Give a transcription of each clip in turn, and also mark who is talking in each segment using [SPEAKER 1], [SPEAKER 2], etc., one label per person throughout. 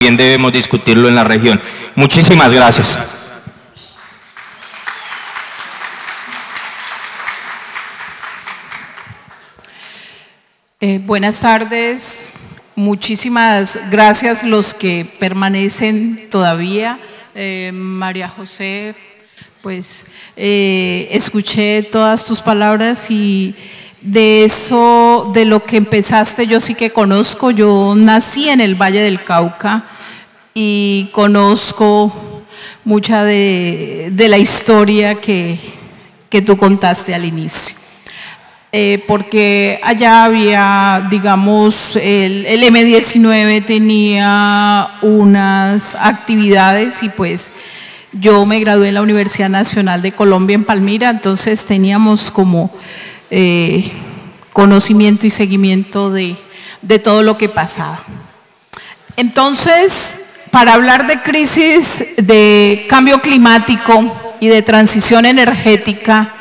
[SPEAKER 1] Bien debemos discutirlo en la región. Muchísimas gracias.
[SPEAKER 2] Buenas tardes, muchísimas gracias los que permanecen todavía. María José, pues escuché todas tus palabras y de eso, de lo que empezaste, yo sí que conozco. Yo nací en el Valle del Cauca y conozco mucha de la historia que tú contaste al inicio. Porque allá había, digamos, el M19 tenía unas actividades y pues yo me gradué en la Universidad Nacional de Colombia en Palmira, entonces teníamos como conocimiento y seguimiento de todo lo que pasaba. Entonces, para hablar de crisis de cambio climático y de transición energética,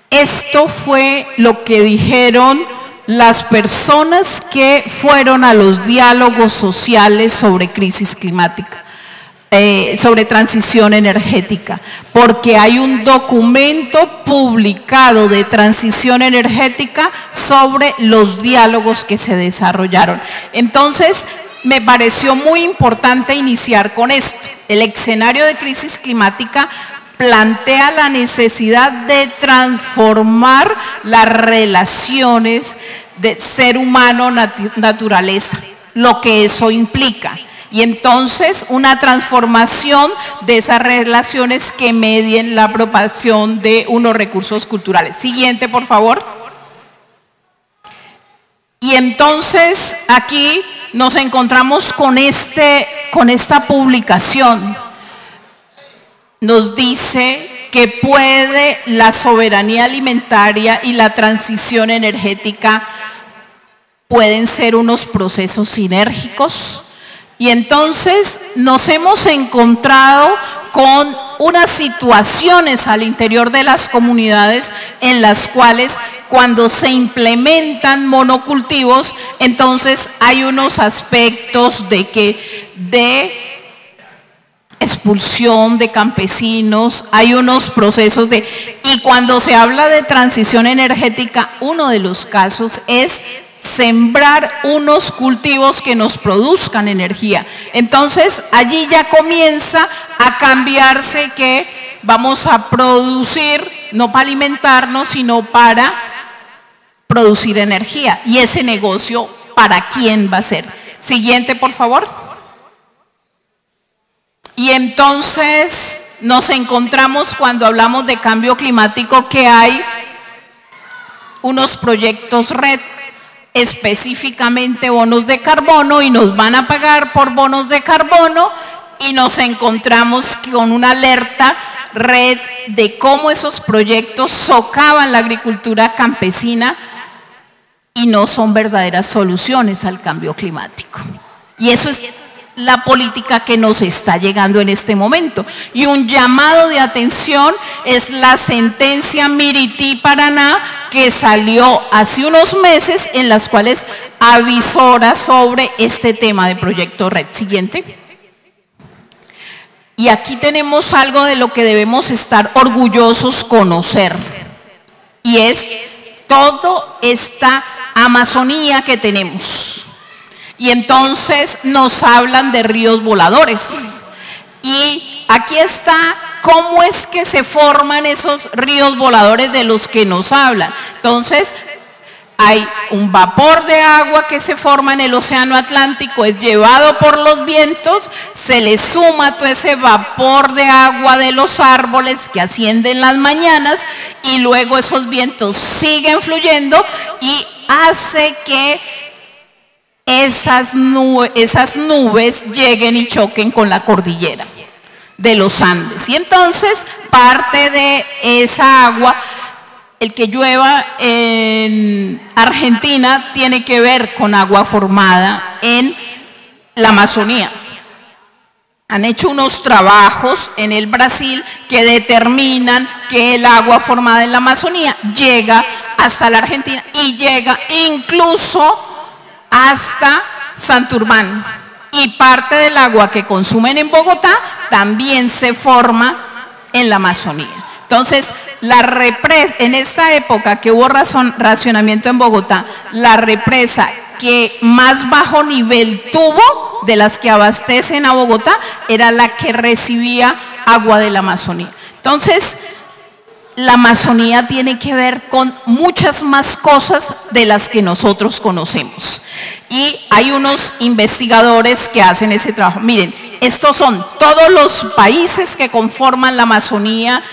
[SPEAKER 2] esto fue lo que dijeron las personas que fueron a los diálogos sociales sobre crisis climática, sobre transición energética, porque hay un documento publicado de transición energética sobre los diálogos que se desarrollaron. Entonces, me pareció muy importante iniciar con esto. El escenario de crisis climática plantea la necesidad de transformar las relaciones de ser humano-naturaleza, lo que eso implica. Y entonces una transformación de esas relaciones que medien la apropiación de unos recursos culturales. Siguiente, por favor. Y entonces aquí nos encontramos con esta publicación. Nos dice que puede la soberanía alimentaria y la transición energética pueden ser unos procesos sinérgicos. Y entonces nos hemos encontrado con unas situaciones al interior de las comunidades en las cuales cuando se implementan monocultivos, entonces hay unos aspectos de expulsión de campesinos, hay unos procesos y cuando se habla de transición energética, uno de los casos es sembrar unos cultivos que nos produzcan energía. Entonces, allí ya comienza a cambiarse que vamos a producir, no para alimentarnos, sino para producir energía. Y ese negocio, ¿para quién va a ser? Siguiente, por favor. Y entonces nos encontramos cuando hablamos de cambio climático que hay unos proyectos red, específicamente bonos de carbono, y nos van a pagar por bonos de carbono, y nos encontramos con una alerta red de cómo esos proyectos socavan la agricultura campesina y no son verdaderas soluciones al cambio climático. Y eso es la política que nos está llegando en este momento. Y un llamado de atención es la sentencia Mirití Paraná, que salió hace unos meses, en las cuales avisora sobre este tema de proyecto red. Siguiente. Y aquí tenemos algo de lo que debemos estar orgullosos conocer, y es toda esta Amazonía que tenemos. Y entonces nos hablan de ríos voladores. Y aquí está cómo es que se forman esos ríos voladores de los que nos hablan. Entonces, hay un vapor de agua que se forma en el océano Atlántico, es llevado por los vientos, se le suma todo ese vapor de agua de los árboles que asciende en las mañanas, y luego esos vientos siguen fluyendo y hace que esas nubes lleguen y choquen con la cordillera de los Andes. Y entonces parte de esa agua, el que llueva en Argentina, tiene que ver con agua formada en la Amazonía. Han hecho unos trabajos en el Brasil que determinan que el agua formada en la Amazonía llega hasta la Argentina y llega incluso hasta Santurbán. y parte del agua que consumen en Bogotá también se forma en la Amazonía. Entonces, en esta época que hubo racionamiento en Bogotá, la represa que más bajo nivel tuvo de las que abastecen a Bogotá era la que recibía agua de la Amazonía. Entonces, la Amazonía tiene que ver con muchas más cosas de las que nosotros conocemos. Y hay unos investigadores que hacen ese trabajo. Miren, estos son todos los países que conforman la Amazonía,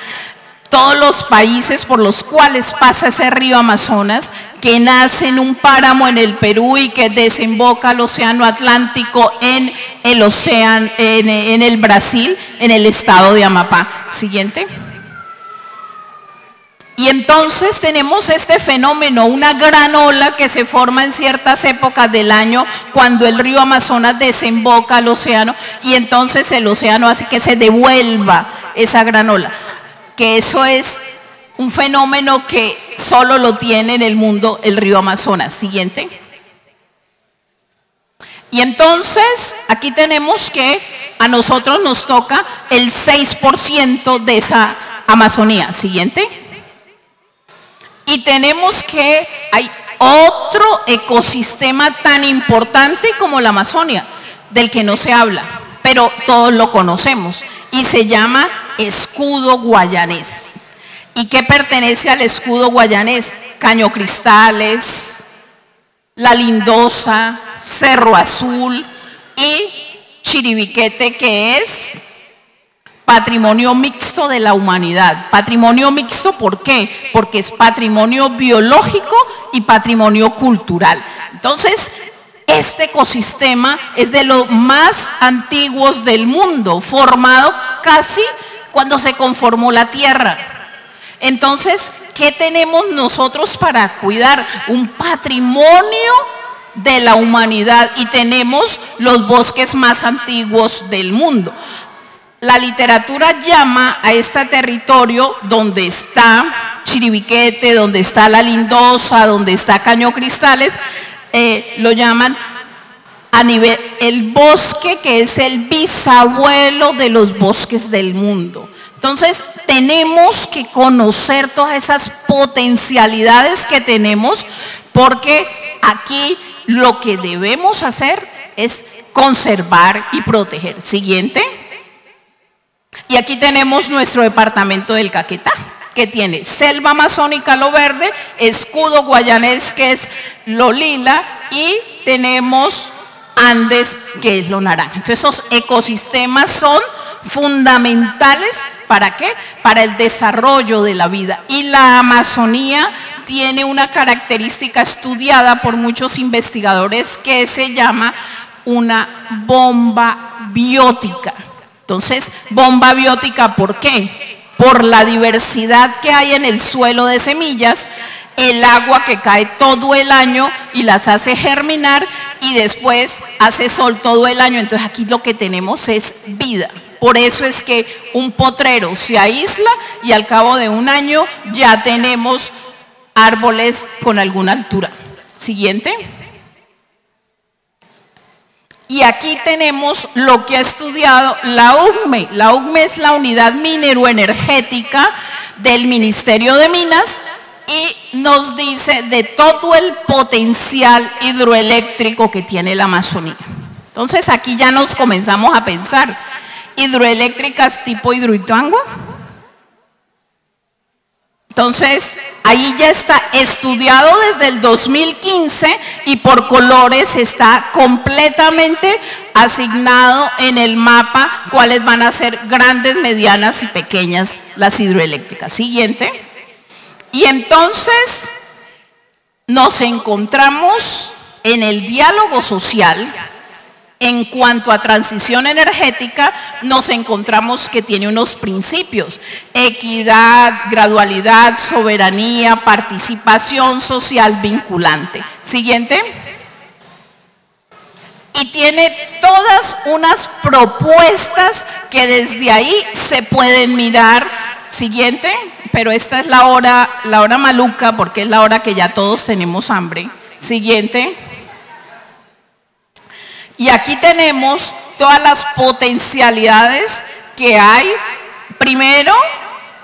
[SPEAKER 2] todos los países por los cuales pasa ese río Amazonas, que nace en un páramo en el Perú y que desemboca al océano Atlántico en el Brasil, en el estado de Amapá. Siguiente. Y entonces tenemos este fenómeno, una gran ola que se forma en ciertas épocas del año cuando el río Amazonas desemboca al océano, y entonces el océano hace que se devuelva esa gran ola. Que eso es un fenómeno que solo lo tiene en el mundo el río Amazonas. Siguiente. Y entonces aquí tenemos que a nosotros nos toca el 6% de esa Amazonía. Siguiente. Y tenemos que hay otro ecosistema tan importante como la Amazonia, del que no se habla, pero todos lo conocemos, y se llama escudo guayanés. ¿Y qué pertenece al escudo guayanés? Cañocristales, La Lindosa, Cerro Azul y Chiribiquete, que es patrimonio mixto de la humanidad. Patrimonio mixto, ¿por qué? Porque es patrimonio biológico y patrimonio cultural. Entonces, este ecosistema es de los más antiguos del mundo, formado casi cuando se conformó la Tierra. Entonces, ¿qué tenemos nosotros para cuidar? Un patrimonio de la humanidad, y tenemos los bosques más antiguos del mundo. La literatura llama a este territorio donde está Chiribiquete, donde está La Lindosa, donde está Cañocristales, lo llaman el bosque que es el bisabuelo de los bosques del mundo. Entonces tenemos que conocer todas esas potencialidades que tenemos, porque aquí lo que debemos hacer es conservar y proteger. Siguiente. Y aquí tenemos nuestro departamento del Caquetá, que tiene selva amazónica, lo verde, escudo guayanés, que es lo lila, y tenemos Andes, que es lo naranja. Entonces esos ecosistemas son fundamentales, ¿para qué? Para el desarrollo de la vida. Y la Amazonía tiene una característica estudiada por muchos investigadores que se llama una bomba biótica. Entonces, bomba biótica, ¿por qué? Por la diversidad que hay en el suelo de semillas, el agua que cae todo el año y las hace germinar, y después hace sol todo el año. Entonces aquí lo que tenemos es vida. Por eso es que un potrero se aísla y al cabo de un año ya tenemos árboles con alguna altura. Siguiente. Y aquí tenemos lo que ha estudiado la UCME. La UCME es la Unidad Mineroenergética del Ministerio de Minas, y nos dice de todo el potencial hidroeléctrico que tiene la Amazonía. Entonces aquí ya nos comenzamos a pensar, hidroeléctricas tipo Hidroituango. Entonces, ahí ya está estudiado desde el 2015 y por colores está completamente asignado en el mapa cuáles van a ser grandes, medianas y pequeñas las hidroeléctricas. Siguiente. Y entonces nos encontramos en el diálogo social. En cuanto a transición energética, nos encontramos que tiene unos principios: equidad, gradualidad, soberanía, participación social vinculante. Siguiente. Y tiene todas unas propuestas que desde ahí se pueden mirar. Siguiente. Pero esta es la hora maluca, porque es la hora que ya todos tenemos hambre. Siguiente. Y aquí tenemos todas las potencialidades que hay, primero,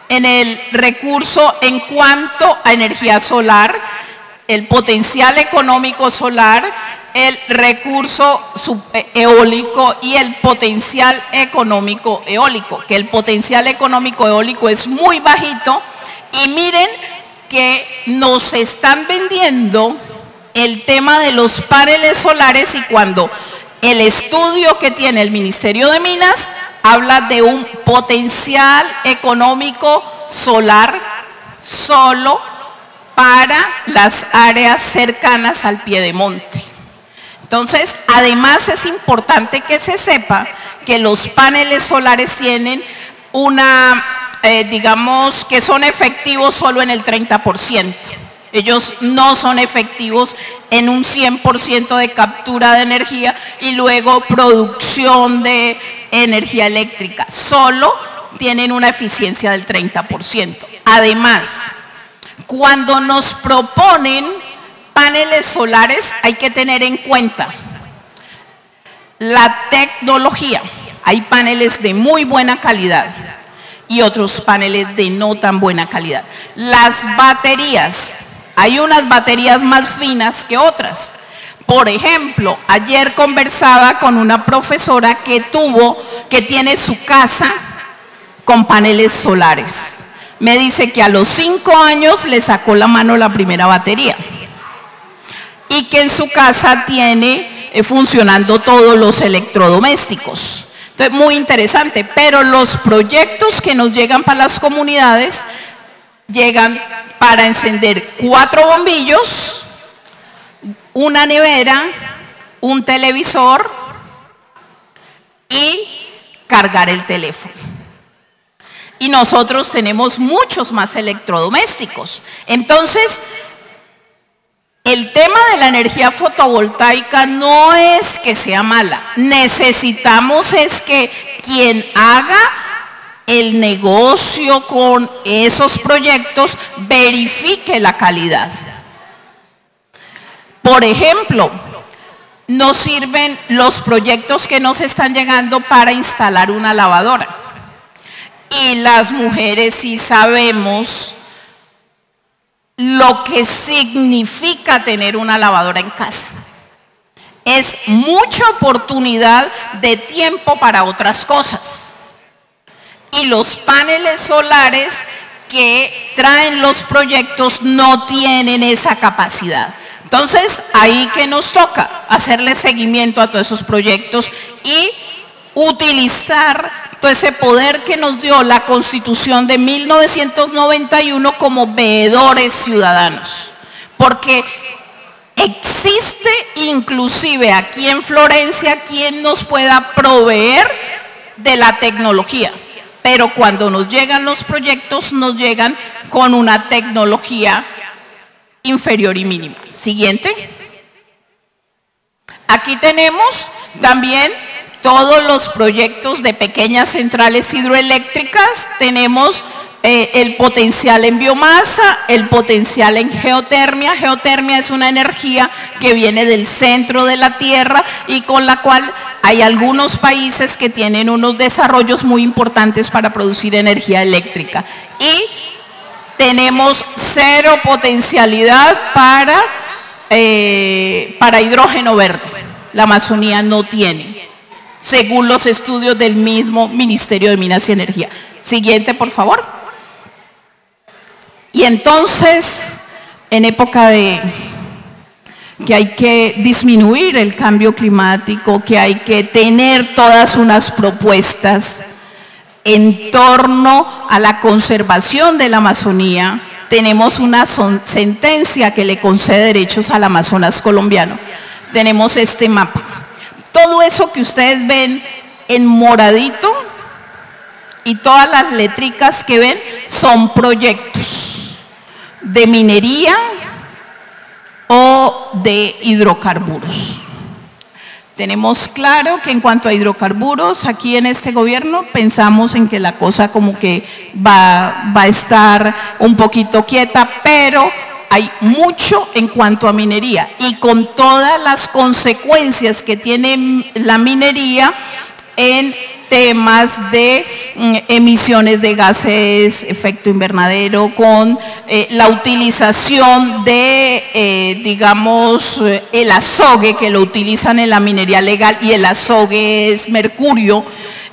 [SPEAKER 2] en el recurso en cuanto a energía solar, el potencial económico solar, el recurso eólico y el potencial económico eólico, que el potencial económico eólico es muy bajito, y miren que nos están vendiendo el tema de los paneles solares, y cuando el estudio que tiene el Ministerio de Minas habla de un potencial económico solar solo para las áreas cercanas al piedemonte. Entonces, además es importante que se sepa que los paneles solares tienen digamos que son efectivos solo en el 30%. Ellos no son efectivos en un 100% de captura de energía y luego producción de energía eléctrica. Solo tienen una eficiencia del 30%. Además, cuando nos proponen paneles solares hay que tener en cuenta la tecnología. Hay paneles de muy buena calidad y otros paneles de no tan buena calidad. Las baterías, hay unas baterías más finas que otras. Por ejemplo, ayer conversaba con una profesora que tiene su casa con paneles solares. Me dice que a los 5 años le sacó la mano la primera batería y que en su casa tiene funcionando todos los electrodomésticos. Entonces, muy interesante, pero los proyectos que nos llegan para las comunidades llegan para encender 4 bombillos, una nevera, un televisor y cargar el teléfono. Y nosotros tenemos muchos más electrodomésticos. Entonces, el tema de la energía fotovoltaica no es que sea mala. Necesitamos es que quien haga el negocio con esos proyectos verifique la calidad. Por ejemplo, nos sirven los proyectos que nos están llegando para instalar una lavadora. Y las mujeres sí sabemos lo que significa tener una lavadora en casa. Es mucha oportunidad de tiempo para otras cosas. Y los paneles solares que traen los proyectos no tienen esa capacidad. Entonces, ahí que nos toca hacerle seguimiento a todos esos proyectos y utilizar todo ese poder que nos dio la Constitución de 1991 como veedores ciudadanos. Porque existe inclusive aquí en Florencia quien nos pueda proveer de la tecnología. Pero cuando nos llegan los proyectos, nos llegan con una tecnología inferior y mínima. Siguiente. Aquí tenemos también todos los proyectos de pequeñas centrales hidroeléctricas. Tenemos el potencial en biomasa, el potencial en geotermia. Geotermia es una energía que viene del centro de la Tierra y con la cual hay algunos países que tienen unos desarrollos muy importantes para producir energía eléctrica. Y tenemos cero potencialidad para hidrógeno verde. La Amazonía no tiene, según los estudios del mismo Ministerio de Minas y Energía. Siguiente, por favor. Y entonces, en época de que hay que disminuir el cambio climático, que hay que tener todas unas propuestas en torno a la conservación de la Amazonía, tenemos una sentencia que le concede derechos al Amazonas colombiano. Tenemos este mapa. Todo eso que ustedes ven en moradito y todas las letricas que ven son proyectos de minería o de hidrocarburos. Tenemos claro que en cuanto a hidrocarburos, aquí en este gobierno pensamos en que la cosa como que va a estar un poquito quieta, pero hay mucho en cuanto a minería y con todas las consecuencias que tiene la minería en temas de emisiones de gases, efecto invernadero, con la utilización de, digamos, el azogue, que lo utilizan en la minería legal, y el azogue es mercurio,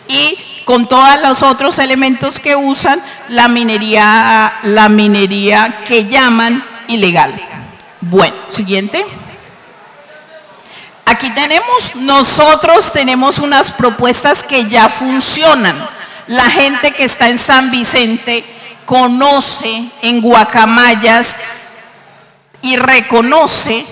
[SPEAKER 2] y con todos los otros elementos que usan la minería que llaman ilegal. Bueno, siguiente. Aquí nosotros tenemos unas propuestas que ya funcionan. La gente que está en San Vicente conoce en Guacamayas y reconoce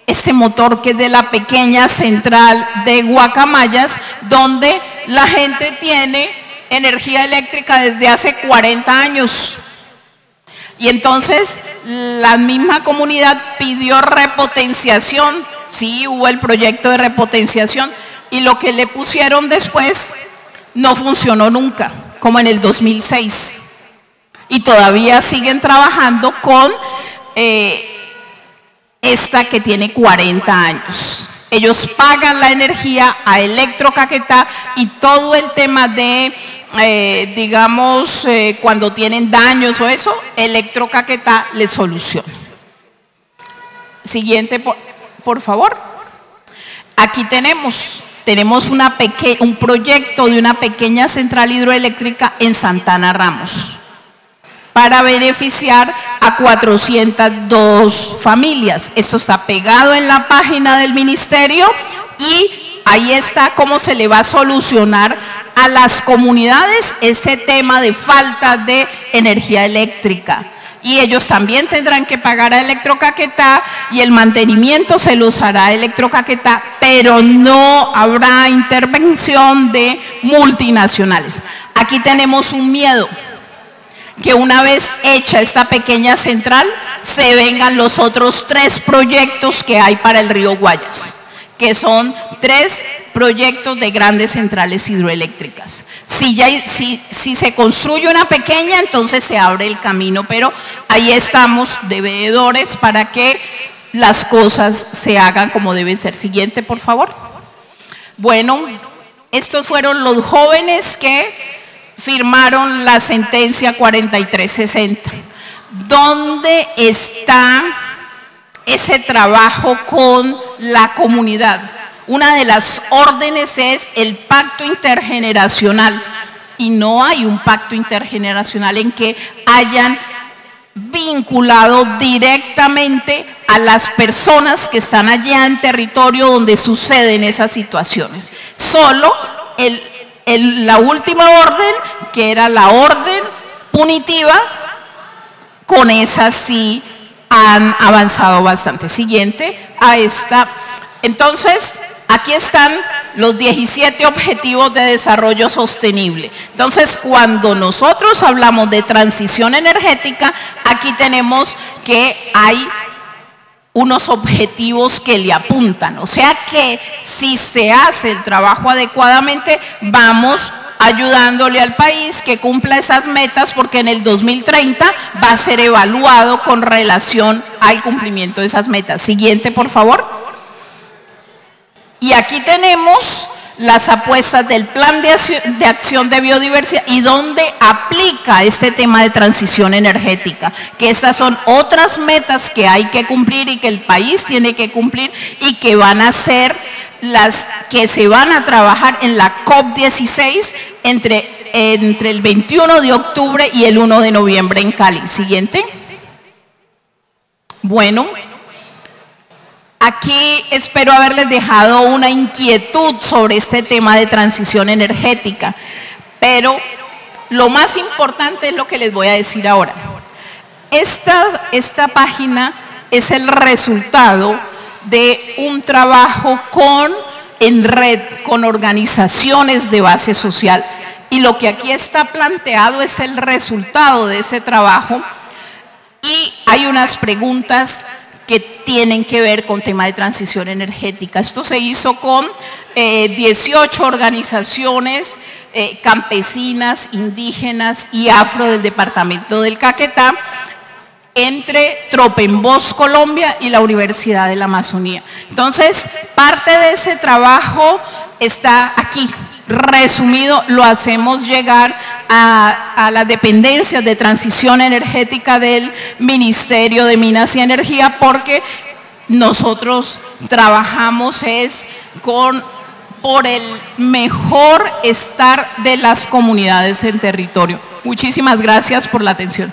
[SPEAKER 2] este motor que es de la pequeña central de Guacamayas, donde la gente tiene energía eléctrica desde hace 40 años. Y entonces la misma comunidad pidió repotenciación. Sí, hubo el proyecto de repotenciación y lo que le pusieron después no funcionó nunca, como en el 2006. Y todavía siguen trabajando con esta que tiene 40 años. Ellos pagan la energía a Electrocaquetá y todo el tema de, digamos, cuando tienen daños o eso, Electrocaquetá les soluciona. Siguiente, por favor. Aquí tenemos un proyecto de una pequeña central hidroeléctrica en Santana Ramos para beneficiar a 402 familias. Esto está pegado en la página del ministerio y ahí está cómo se le va a solucionar a las comunidades ese tema de falta de energía eléctrica. Y ellos también tendrán que pagar a Electrocaquetá y el mantenimiento se los hará Electrocaquetá, pero no habrá intervención de multinacionales. Aquí tenemos un miedo, que una vez hecha esta pequeña central, se vengan los otros 3 proyectos que hay para el río Guayas, que son 3 proyectos de grandes centrales hidroeléctricas. Si se construye una pequeña, entonces se abre el camino, pero ahí estamos de veedores para que las cosas se hagan como deben ser. Siguiente, por favor. Bueno, estos fueron los jóvenes que firmaron la sentencia 4360. ¿Dónde está ese trabajo con la comunidad? Una de las órdenes es el pacto intergeneracional y no hay un pacto intergeneracional en que hayan vinculado directamente a las personas que están allá en territorio donde suceden esas situaciones. Solo la última orden, que era la orden punitiva, con esa sí han avanzado bastante. Siguiente a esta. Entonces, aquí están los 17 objetivos de desarrollo sostenible. Entonces, cuando nosotros hablamos de transición energética, aquí tenemos que hay unos objetivos que le apuntan. O sea que si se hace el trabajo adecuadamente, vamos ayudándole al país que cumpla esas metas, porque en el 2030 va a ser evaluado con relación al cumplimiento de esas metas. Siguiente, por favor. Y aquí tenemos las apuestas del Plan de Acción de Biodiversidad y dónde aplica este tema de transición energética, que estas son otras metas que hay que cumplir y que el país tiene que cumplir y que van a ser las que se van a trabajar en la COP16 entre el 21 de octubre y el 1 de noviembre en Cali. Siguiente. Bueno. Aquí espero haberles dejado una inquietud sobre este tema de transición energética, pero lo más importante es lo que les voy a decir ahora. Esta página es el resultado de un trabajo en red con organizaciones de base social, y lo que aquí está planteado es el resultado de ese trabajo, y hay unas preguntas que tienen que ver con tema de transición energética. Esto se hizo con 18 organizaciones campesinas, indígenas y afro del departamento del Caquetá, entre Tropenbos Colombia y la Universidad de la Amazonía. Entonces, parte de ese trabajo está aquí. Resumido, lo hacemos llegar a las dependencias de transición energética del Ministerio de Minas y Energía, porque nosotros trabajamos por el mejor estar de las comunidades del territorio. Muchísimas gracias por la atención.